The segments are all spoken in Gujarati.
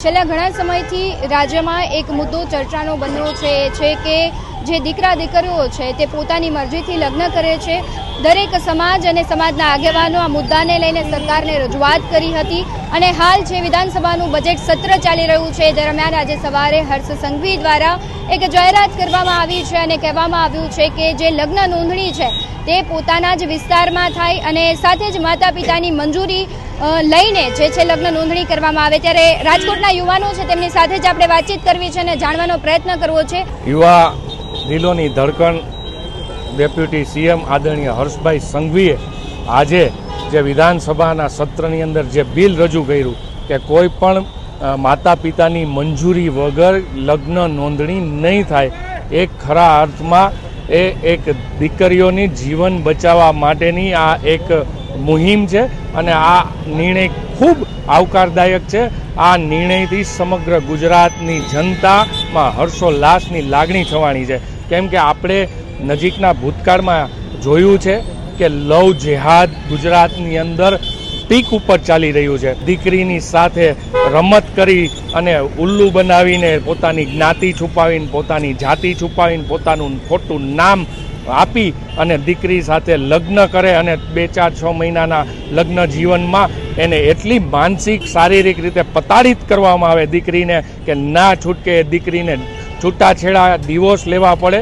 છેલ્લા ઘણા સમયથી રાજ્યમાં એક મુદ્દો ચર્ચાનો બન્યો છે કે જે દીકરા દીકરીઓ છે તે પોતાની મરજીથી લગ્ન કરે છે। દરેક સમાજ અને સમાજના આગેવાનો આ મુદ્દાને લઈને સરકારને રજૂઆત કરી હતી અને હાલ જે વિધાનસભાનું બજેટ સત્ર ચાલી રહ્યું છે દરમિયાન આજે સવારે હર્ષ સંઘવી દ્વારા એક જાહેરાત કરવામાં આવી છે અને કહેવામાં આવ્યું છે કે જે લગ્ન નોંધણી છે તે પોતાના જ વિસ્તારમાં થાય અને સાથે જ માતા પિતાની મંજૂરી લઈને જે છે લગ્ન નોંધણી કરવામાં આવે। ત્યારે રાજકોટના યુવાનો છે તેમની સાથે જ આપણે વાતચીત કરવી છે અને જાણવાનો પ્રયત્ન કરવો છે। યુવા દિલોની ધડકણ ડેપ્યુટી સીએમ આદરણીય હર્ષભાઈ સંઘવીએ આજે જે વિધાનસભાના સત્રની અંદર જે બિલ રજૂ કર્યું કે કોઈ પણ માતા પિતાની મંજૂરી વગર લગ્ન નોંધણી નહીં થાય, એક ખરા અર્થમાં એક દીકરીઓની જીવન બચાવવા માટેની આ એક મુહિમ છે અને આ નિર્ણય ખૂબ આવકારદાયક છે। આ નિર્ણયથી સમગ્ર ગુજરાતની જનતામાં હર્ષોલ્લાસની લાગણી થવાની છે, કેમ કે આપણે નજીકના ભૂતકાળમાં જોયું છે કે લવ જેહાદ ગુજરાતની અંદર પીક ઉપર ચાલી રહ્યું છે। દીકરીની સાથે રમત કરી અને ઉલ્લુ બનાવીને પોતાની જ્ઞાતિ છુપાવીને, પોતાની જાતિ છુપાવીને, પોતાનું ખોટું નામ આપી અને દીકરી સાથે લગ્ન કરે અને 2-4-6 મહિનાના લગ્ન જીવનમાં એને એટલી માનસિક શારીરિક રીતે પ્રતાડિત કરવામાં આવે દીકરીને કે ના છૂટકે એ દીકરીને છૂટાછેડા ડિવોર્સ લેવા પડે।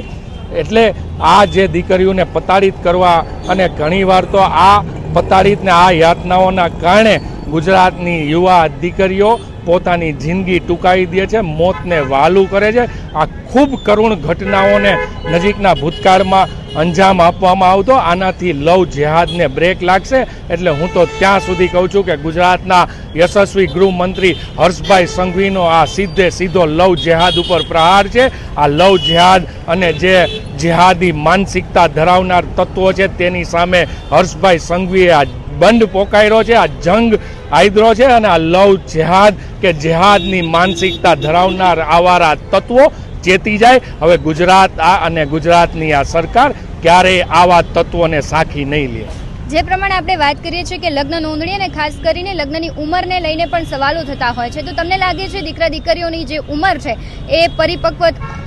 એટલે આ જે દીકરીઓને પ્રતાડિત કરવા અને ઘણીવાર તો આ પ્રતાડિતને આ યાતનાઓના કારણે ગુજરાતની યુવા દીકરીઓ પોતાની જિંદગી ટૂંકાવી દે છે, મોતને વહાલું કરે છે। આ ખૂબ કરુણ ઘટનાઓને નજીકના ભૂતકાળમાં અંજામ આપવામાં આવતો, આનાથી લવ જેહાદને બ્રેક લાગશે। એટલે હું તો ત્યાં સુધી કહું છું કે ગુજરાતના યશસ્વી ગૃહમંત્રી હર્ષભાઈ સંઘવીનો આ સીધો લવ જેહાદ ઉપર પ્રહાર છે। આ લવ જેહાદ અને જે જેહાદી માનસિકતા ધરાવનાર તત્વો છે તેની સામે હર્ષભાઈ સંઘવીએ આ બંધ પોકાર્યો છે, આ જંગ આદર્યો છે અને આ લવ જેહાદ કે જેહાદની માનસિકતા ધરાવનાર આવારા તત્વો ચેતી જાય। હવે ગુજરાત અને ગુજરાતની આ સરકાર ક્યારેય આવા તત્વોને સાખી નહીં લે। જે પ્રમાણે આપણે વાત કરીએ છીએ કે લગ્ન નોંધણી અને ખાસ કરીને લગ્નની ઉંમરને લઈને પણ સવાલો થતા હોય છે, તો તમને લાગે છે દીકરા દીકરીઓની જે ઉંમર છે એ પરિપક્વ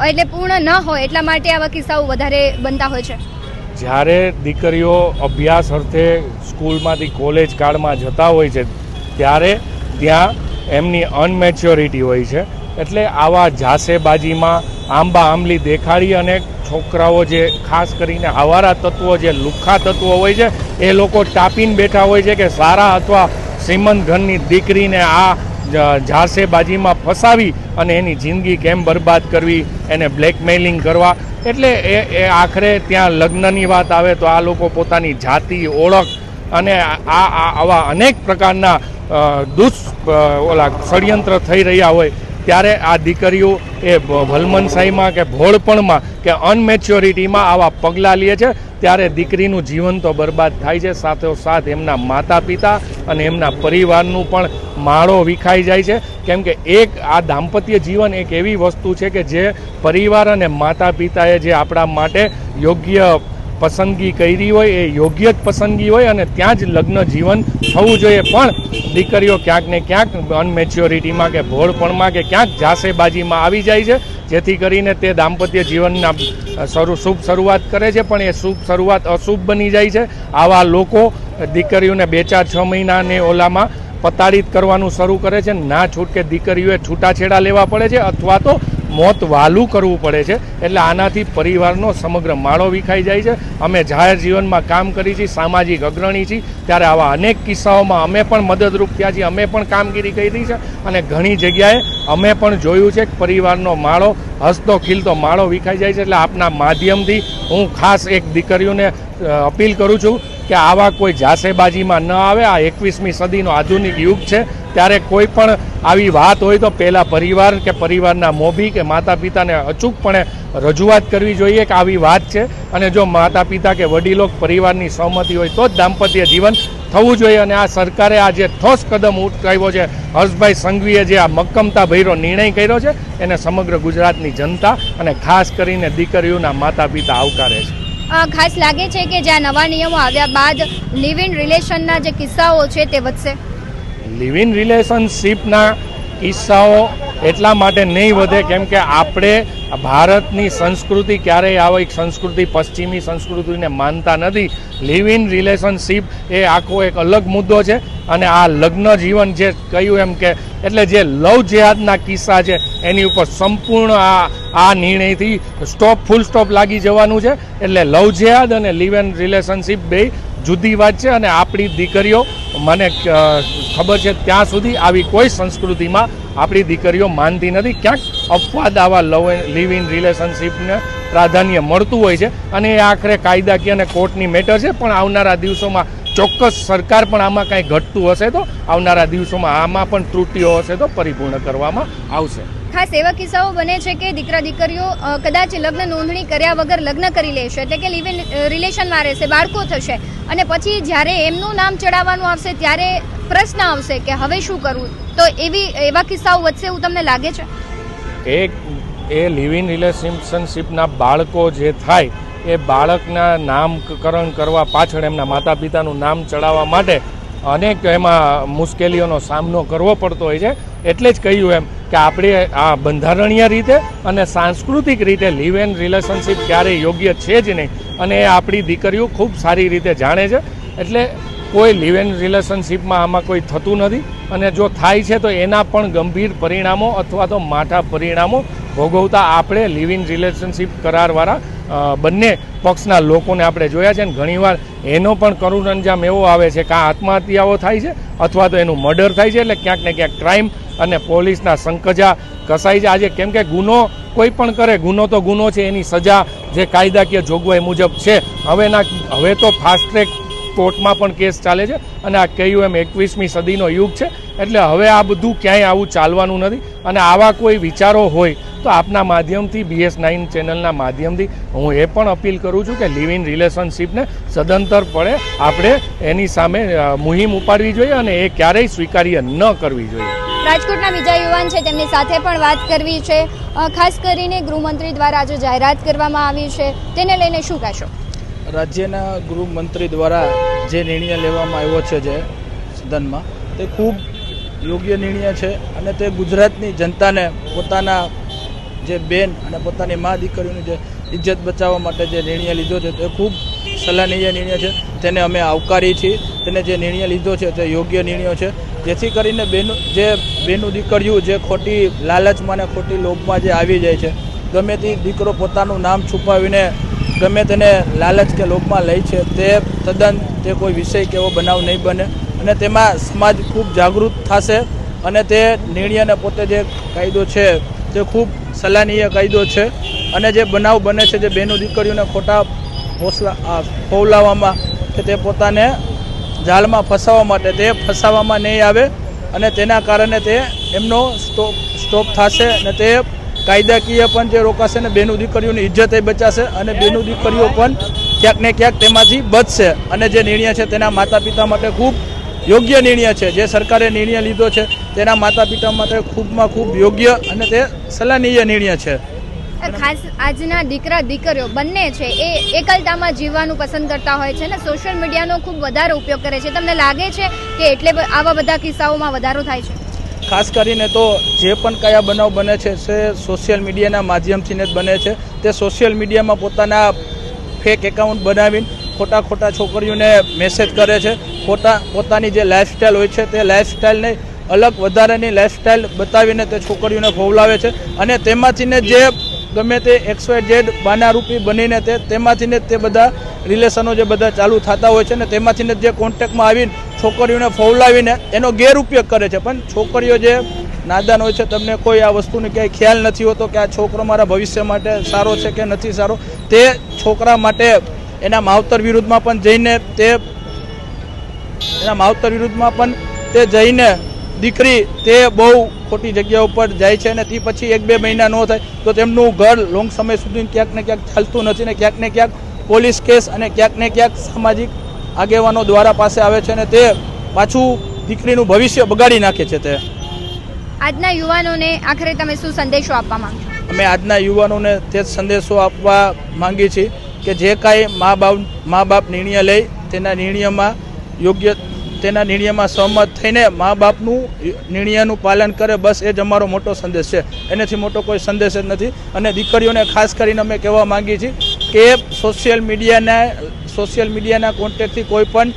એટલે પૂર્ણ ન હોય એટલા માટે આવા કિસ્સાઓ વધારે બનતા હોય છે? જ્યારે દીકરીઓ અભ્યાસ અર્થે સ્કૂલમાંથી કોલેજ કાળમાં જતા હોય છે ત્યારે ત્યાં એમની અનમેચ્યોરિટી હોય છે, એટલે આવા જાસેબાજીમાં આંબા આંબલી દેખાડી અને છોકરાઓ જે ખાસ કરીને આવારા તત્વો જે લુખ્ખા તત્વો હોય છે એ લોકો ટાપીને બેઠા હોય છે કે સારા અથવા શ્રીમંત ઘરની દીકરીને આ જાસેબાજીમાં ફસાવી અને એની જિંદગી કેમ બરબાદ કરવી, એને બ્લેકમેલિંગ કરવા। એટલે એ આખરે ત્યાં લગ્નની વાત આવે તો આ લોકો પોતાની જાતિ ઓળખ અને આવા અનેક પ્રકારના ષડયંત્ર થઈ રહ્યા હોય ત્યારે આ દીકરીઓ એ ભલમનસાઈમાં કે ભોળપણમાં કે અનમેચ્યોરિટીમાં આવા પગલાં લે છે ત્યારે દીકરીનું જીવન તો બરબાદ થાય છે, સાથોસાથ એમના માતા પિતા અને એમના પરિવારનું પણ માળો વિખાઈ જાય છે। કેમ કે એક આ દાંપત્ય જીવન એક એવી વસ્તુ છે કે જે પરિવાર અને માતા પિતાએ જે આપણા માટે યોગ્ય પસંદગી કરી હોય એ યોગ્ય જ પસંદગી હોય અને ત્યાં જ લગ્ન જીવન થવું જોઈએ। પણ દીકરીઓ ક્યાંક ને ક્યાંક અનમેચ્યોરિટીમાં કે ભોળપણમાં કે ક્યાંક જાસેબાજીમાં આવી જાય છે, જેથી કરીને તે દાંપત્ય જીવનના શુભ શરૂઆત કરે છે પણ એ શુભ શરૂઆત અશુભ બની જાય છે। આવા લોકો દીકરીઓને 2-4-6 મહિનાને ઓલામાં પ્રતાડિત કરવાનું શરૂ કરે છે, ના છૂટકે દીકરીઓએ છૂટાછેડા લેવા પડે છે અથવા તો મોત વહાલું કરવું પડે છે। એટલે આનાથી પરિવારનો સમગ્ર માળો વિખાઈ જાય છે। અમે જાહેર જીવનમાં કામ કરી છીએ, સામાજિક અગ્રણી છીએ, ત્યારે આવા અનેક કિસ્સાઓમાં અમે પણ મદદરૂપ થયા છીએ, અમે પણ કામગીરી કરી છે અને ઘણી જગ્યાએ અમે પણ જોયું છે કે પરિવારનો માળો હસતો ખીલતો માળો વિખાઈ જાય છે। એટલે આપના માધ્યમથી હું ખાસ એક દીકરીઓને અપીલ કરું છું કે આવા કોઈ જાસેબાજીમાં ન આવે। આ 21મી સદીનો આધુનિક યુગ છે, ત્યારે કોઈ પણ આવી વાત હોય તો પહેલાં પરિવાર કે પરિવારના મોભી કે માતા પિતાને અચૂકપણે રજૂઆત કરવી જોઈએ કે આવી વાત છે અને જો માતા પિતા કે વડીલો પરિવારની સહમતિ હોય તો જ દાંપત્ય જીવન થવું જોઈએ। અને આ સરકારે આ જે ઠોસ કદમ ઉઠાવ્યો છે, હર્ષભાઈ સંઘવીએ જે આ મક્કમતા ભર્યો નિર્ણય કર્યો છે એને સમગ્ર ગુજરાતની જનતા અને ખાસ કરીને દીકરીઓના માતા પિતા આવકારે છે। ખાસ લાગે છે કે જ્યાં નવા નિયમો આવ્યા બાદ લિવ ઇન રિલેશનના જે કિસ્સાઓ છે તે વધશે? લિવ ઇન રિલેશનશીપના કિસ્સાઓ એટલા માટે નહીં વધે કેમ કે આપણે ભારતની સંસ્કૃતિ ક્યારેય આવી સંસ્કૃતિ પશ્ચિમી સંસ્કૃતિને માનતા નથી. લિવ ઇન રિલેશનશીપ એ આખો એક અલગ મુદ્દો છે અને આ લગ્ન જીવન જે કહ્યું એમ કે એટલે જે લવ જેહાદના કિસ્સા છે એની ઉપર સંપૂર્ણ આ નિર્ણયથી ફૂલ સ્ટોપ લાગી જવાનું છે. એટલે લવ જેહાદ અને લિવ ઇન રિલેશનશીપ બે જુદી વાત છે અને આપણી દીકરીઓ મને ખબર છે ત્યાં સુધી આવી કોઈ સંસ્કૃતિમાં આપણી દીકરીઓ માનતી નથી. ક્યાંક અપવાદ આવા લિવ ઇન રિલેશનશીપને પ્રાધાન્ય મળતું હોય છે અને એ આખરે કાયદાકીય અને કોર્ટની મેટર છે. પણ આવનારા દિવસોમાં ચોક્કસ સરકાર પણ આમાં કાંઈ ઘટતું હશે તો આવનારા દિવસોમાં આમાં પણ ત્રુટીઓ હશે તો પરિપૂર્ણ કરવામાં આવશે. ખાસ એવા કિસ્સાઓ બને છે કે દીકરા દીકરીઓ કદાચ લગ્ન નોંધણી કર્યા વગર લગ્ન કરી લેશે, એટલે કે લિવ ઇન રિલેશનમાં રહેશે, બાળકો થશે અને પછી જ્યારે એમનું નામ ચડાવવાનું આવશે ત્યારે પ્રશ્ન આવશે કે હવે શું કરવું. તો એવા કિસ્સાઓ વધશે એવું તમને લાગે છે? એ લિવ ઇન રિલેશનશીપના બાળકો જે થાય એ બાળકના નામકરણ કરવા પાછળ એમના માતા પિતાનું નામ ચડાવવા માટે અનેક એમાં મુશ્કેલીઓનો સામનો કરવો પડતો હોય છે. એટલે જ કહ્યું એમ કે આપણે આ બંધારણીય રીતે અને સાંસ્કૃતિક રીતે લિવ ઇન રિલેશનશીપ ક્યારેય યોગ્ય છે જ નહીં અને એ આપણી દીકરીઓ ખૂબ સારી રીતે જાણે છે. એટલે કોઈ લિવ ઇન રિલેશનશીપમાં આમાં કોઈ થતું નથી અને જો થાય છે તો એના પણ ગંભીર પરિણામો અથવા તો માઠા પરિણામો ભોગવતા આપણે લિવ ઇન રિલેશનશીપ કરારવાળા બંને પક્ષના લોકોને આપણે જોયા છે. અને ઘણીવાર એનો પણ કરુણ અંજામ એવો આવે છે કે આ આત્મહત્યાઓ થાય છે અથવા તો એનું મર્ડર થાય છે. એટલે ક્યાંક ને ક્યાંક ક્રાઇમ અને પોલીસના સંકજા કસાઈ છે. આજે કેમ કે ગુનો કોઈ પણ કરે, ગુનો તો ગુનો છે, એની સજા જે કાયદાકીય જોગવાઈ મુજબ છે. હવે તો ફાસ્ટ ટ્રેક કોર્ટમાં પણ કેસ ચાલે છે અને આ કહ્યું એમ 21મી સદીનો યુગ છે. એટલે હવે આ બધું ક્યાંય આવું ચાલવાનું નથી અને આવા કોઈ વિચારો હોય તો આપના માધ્યમથી BS9 ચેનલના માધ્યમથી હું એ પણ અપીલ કરું છું કે લિવ ઇન રિલેશનશીપને સદંતરપણે આપણે એની સામે મુહિમ ઉપાડવી જોઈએ અને એ ક્યારેય સ્વીકાર્ય ન કરવી જોઈએ. રાજકોટના બીજા યુવાન છે તેમની સાથે પણ વાત કરવી છે. ખાસ કરીને ગૃહમંત્રી દ્વારા આજે જાહેરાત કરવામાં આવી છે, તેને લઈને શું કહેશો? રાજ્યના ગૃહમંત્રી દ્વારા જે નિર્ણય લેવામાં આવ્યો છે જે સદનમાં તે ખૂબ યોગ્ય નિર્ણય છે અને તે ગુજરાતની જનતાને પોતાના જે બેન અને પોતાની મા દીકરીઓની જે ઇજ્જત બચાવવા માટે જે નિર્ણય લીધો છે તે ખૂબ સલાહનીય નિર્ણય છે. તેને અમે આવકારી છીએ. તેને જે નિર્ણય લીધો છે તે યોગ્ય નિર્ણય છે, જેથી કરીને બેનું દીકરીઓ જે ખોટી લાલચમાં ને ખોટી લોભમાં જે આવી જાય છે, ગમે તે દીકરો પોતાનું નામ છુપાવીને ગમે તેને લાલચ કે લોભમાં લે છે, તે તદ્દન તે કોઈ વિષય કે એવો બનાવ નહીં બને અને તેમાં સમાજ ખૂબ જાગૃત થશે અને તે નિર્ણયને પોતે જે કાયદો છે તે ખૂબ સલાહનીય કાયદો છે. અને જે બનાવ બને છે જે બેનો દીકરીઓને ખોટા ફોલાવવામાં કે તે પોતાને જાળમાં ફસાવવા માટે તે ફસાવવામાં નહીં આવે અને તેના કારણે તે એમનો સ્ટોપ થશે અને તે કાયદાકીય પણ જે રોકાશે ને બેનું દીકરીઓની ઇજ્જત એ બચાશે અને બેનું દીકરીઓ પણ ક્યાંક ને ક્યાંક તેમાંથી બચશે. અને જે નિર્ણય છે તેના માતા પિતા માટે ખૂબ યોગ્ય નિર્ણય છે. જે સરકારે નિર્ણય લીધો છે તેના માતા પિતા માટે ખૂબમાં ખૂબ યોગ્ય અને તે સલાહનીય નિર્ણય છે. ખાસ આજના દીકરા દીકરીઓ બંને છે એ એકલતામાં જીવવાનું પસંદ કરતા હોય છે ને સોશિયલ મીડિયાનો ખૂબ વધારે ઉપયોગ કરે છે. તમને લાગે છે કે એટલે આવા બધા કિસ્સાઓમાં વધારો થાય છે? ખાસ કરીને તો જે પણ કયા બનાવ બને છે તે સોશિયલ મીડિયાના માધ્યમથી જ બને છે. તે સોશિયલ મીડિયામાં પોતાના ફેક એકાઉન્ટ બનાવીને ખોટા છોકરીઓને મેસેજ કરે છે. પોતાની જે લાઈફસ્ટાઈલ હોય છે તે લાઈફસ્ટાઈલને અલગ વધારાની લાઈફસ્ટાઈલ બતાવીને તે છોકરીઓને ફોલાવે છે અને તેમાંથીને જે ગમે તે XYZ બાનારૂપી બનીને તેમાંથીને તે બધા રિલેશનો જે બધા ચાલુ થતા હોય છે ને તેમાંથીને જે કોન્ટેક્ટમાં આવીને છોકરીઓને ફોલાવીને એનો ગેરઉપયોગ કરે છે. પણ છોકરીઓ જે નાદાન હોય છે, તમને કોઈ આ વસ્તુનો ક્યાંય ખ્યાલ નથી હોતો કે આ છોકરો મારા ભવિષ્ય માટે સારો છે કે નથી સારો. તે છોકરા માટે એના માવતર વિરુદ્ધમાં પણ જઈને દીકરી તે બહુ ખોટી જગ્યા ઉપર જાય છે અને તે પછી 1-2 મહિના ન થાય તો તેમનું ઘર લોંગ સમય સુધી ક્યાંક ને ક્યાંક ચાલતું નથી ને ક્યાંક ને ક્યાંક પોલીસ કેસ અને ક્યાંક ને ક્યાંક સામાજિક આગેવાનો દ્વારા પાસે આવે છે અને તે પાછું દીકરીનું ભવિષ્ય બગાડી નાખે છે. તે આજના યુવાનોને આખરે તમે શું સંદેશો આપવા માંગો છો? અમે આજના યુવાનોને તે જ સંદેશો આપવા માંગીએ છીએ કે જે કાંઈ મા બાપ નિર્ણય લે તેના નિર્ણયમાં યોગ્ય તેના નિર્ણયમાં સહમત થઈને મા બાપનું નિર્ણયનું પાલન કરે, બસ એ જ અમારો મોટો સંદેશ છે. એનાથી મોટો કોઈ સંદેશ જ નથી. અને દીકરીઓને ખાસ કરીને અમે કહેવા માંગીએ છીએ કે સોશિયલ મીડિયાના કોન્ટેક્ટથી કોઈ પણ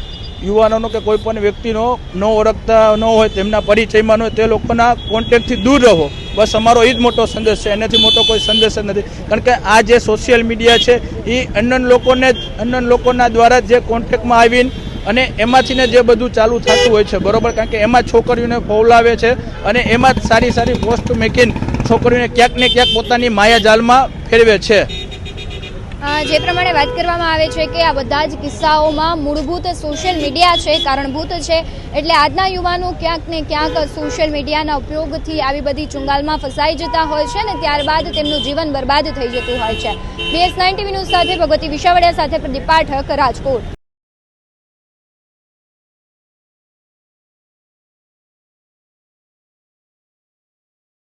યુવાનોનો કે કોઈ પણ વ્યક્તિનો ન ઓળખતા ન હોય, તેમના પરિચયમાં ન હોય, તે લોકોના કોન્ટેક્ટથી દૂર રહો. બસ અમારો એ જ મોટો સંદેશ છે. એનાથી મોટો કોઈ સંદેશ જ નથી. કારણ કે આ જે સોશિયલ મીડિયા છે એ અનનોન લોકોના દ્વારા જે કોન્ટેક્ટમાં આવીને અને એમાંથી ને જે બધું ચાલુ થતું હોય છે, બરોબર. કારણ કે એમાં છોકરીઓને ફોલાવે છે અને એમાં જ સારી પોસ્ટ મેકીને છોકરીઓને ક્યાંક ને ક્યાંક પોતાની માયાજાલમાં ફેરવે છે. જે પ્રમાણે વાત કરવામાં આવે છે કે આ બધા જ કિસ્સાઓમાં મૂળભૂત સોશિયલ મીડિયા છે, કારણભૂત છે. એટલે આજના યુવાનો ક્યાંક ને ક્યાંક સોશિયલ મીડિયાના ઉપયોગથી આવી બધી ચુંગાલમાં ફસાઈ જતા હોય છે ને ત્યારબાદ તેમનું જીવન બરબાદ થઈ જતું હોય છે. BS9 TV ન્યૂઝ સાથે ભગવતી વિશાવડિયા સાથે પ્રદીપ પાઠક, રાજકોટ.